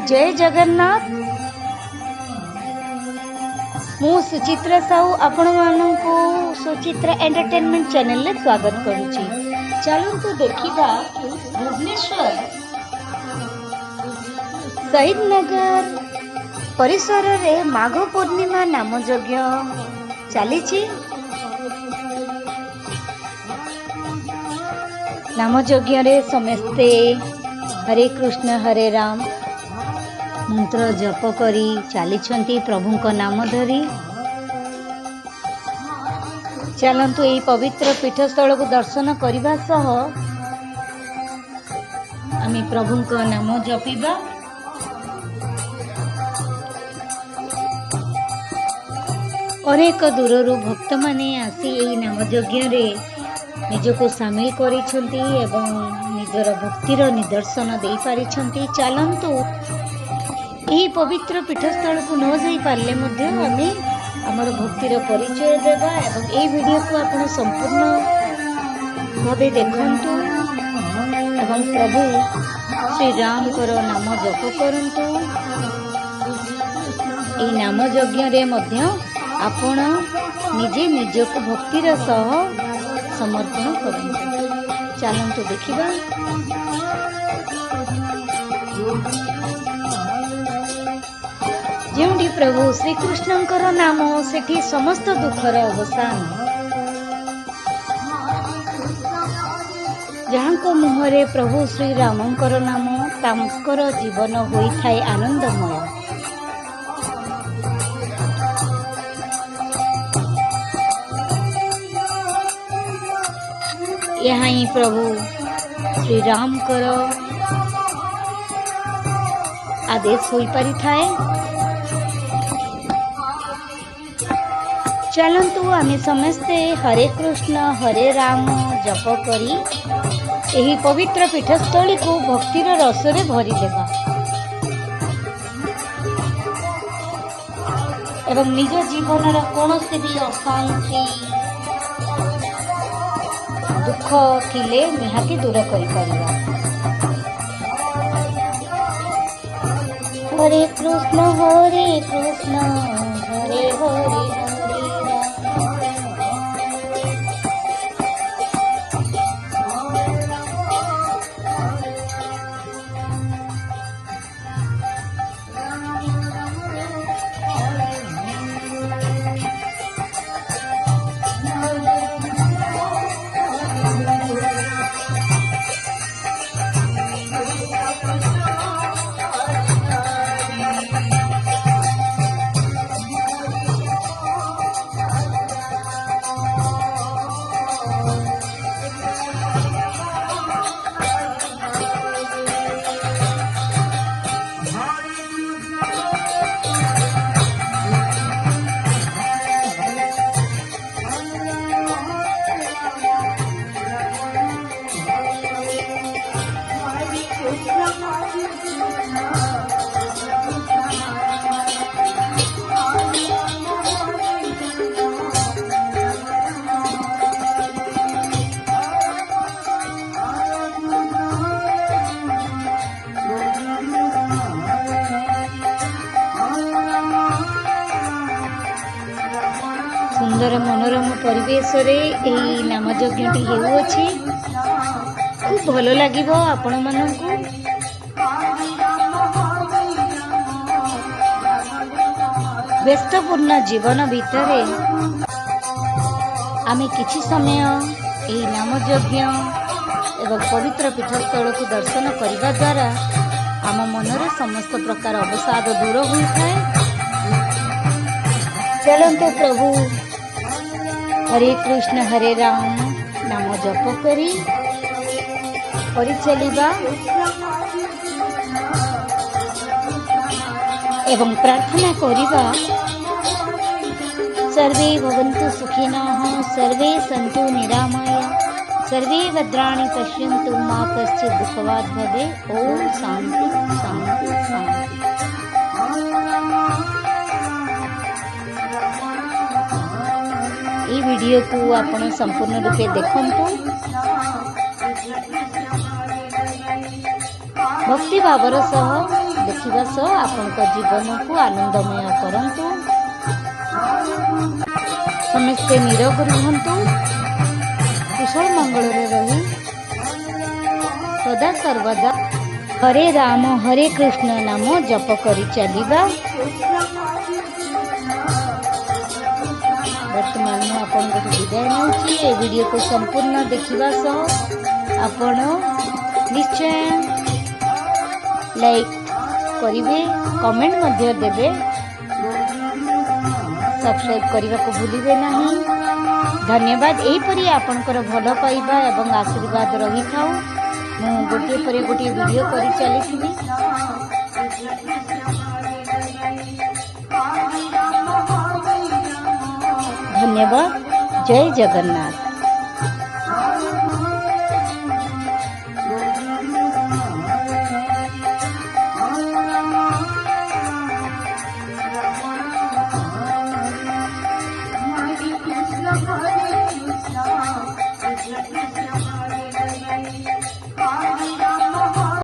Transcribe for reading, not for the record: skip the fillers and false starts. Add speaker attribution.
Speaker 1: जय जगन्नाथ। मु सुचित्रा साहू आपण मानू सुचित्रा एंटरटेनमेंट चैनल में स्वागत करुच्ची। चलतु देखा भुवनेश्वर शहीद नगर परिसर रे माघ पूर्णिमा नाम यज्ञ चली। नाम यज्ञ रे समस्ते हरे कृष्ण हरे राम मंत्र जप करी चली प्रभु को नाम धरी। चलतु यही पवित्र पीठस्थल को दर्शन करने सह आम प्रभु को नाम जपिबा। अनेक दूर भक्त माने आसी यही नाम यज्ञ रे निजको सामिल करिसेंती एवं निजर भक्तिर निदर्शन दे पारिसेंती। चलंतु यही पवित्र पीठस्थल को न जाई पारले मध्य आमे आमर भक्तिर परिचय देवा एवं यही वीडियो को आपण संपूर्ण भावे देखंतु एवं प्रभु श्री राम को नाम जप करंतु। यही नाम यज्ञ रे मध्य आपण निजे निजको भक्तिर सह समर्पण करंतु। चलंतु देखिबा। जेउंडी प्रभु श्री कृष्णंकर नाम सेठी समस्त दुखर अवसान। जहाँको मुहरे प्रभु श्री रामंकर नाम तांकर जीवन होई थाए आनंदमय। यहाँ ही प्रभु श्री राम कर आदेश होई पारि थाए। चलंतु आमे समस्ते हरे कृष्ण हरे राम जप करी यही पवित्र पीठस्थली को भक्तिर रस रे भरी देबा एवं निज जीवन कौन से भी अशांति दुख थिले निहाती दूर करि परिबा। हरे कृष्ण हरे हरे सुंदर मनोरम परिवेश रे यही नाम यज्ञटी हेउछि। खूब भल लागिबो आपण मानकु। व्यस्तपूर्ण जीवन भितरे आमे किछि समय यही नाम यज्ञ एवं पवित्र पीठस्थल को दर्शन करने द्वारा आम मनरे समस्त प्रकार अवसाद दूर होता है। चलंतु प्रभु हरे कृष्ण हरे राम नाम जप करी चलिबा एवं प्रार्थना करिबा। सर्वे भवन्तु सुखिनः सर्वे सन्तु निरामया सर्वे भद्राणि पश्यन्तु मा कश्चित् दुःखभाग् भवेत्। ओम शांति शांति शांति। ये वीडियो को आपण संपूर्ण रूपे देखंतु। भक्ति भावर सह देखिबा सह आपनक जीवन को आनंदमय करंतु। समस्ते निरोग रुहंतु, कुशल मंगल रही सदा सर्वदा हरे राम हरे कृष्ण नाम जप करी चलिबा। वर्तमान में आपन को विदाय नउची। ए वीडियो को संपूर्ण देखिबा सह आपण निश्चय लाइक करिवे, कमेंट मध्य देबे, सब्सक्राइब करने को भूलिबे नहीं। धन्यवाद। एहीपरि आपनकर भल पाइबा एवं आशीर्वाद रही थाउ। मु गोटे पर गोटे वीडियो करी चली। धन्यवाद। जय Jagannath.
Speaker 2: Hare Krishna, Krishna Krishna, Hare Hare, Hare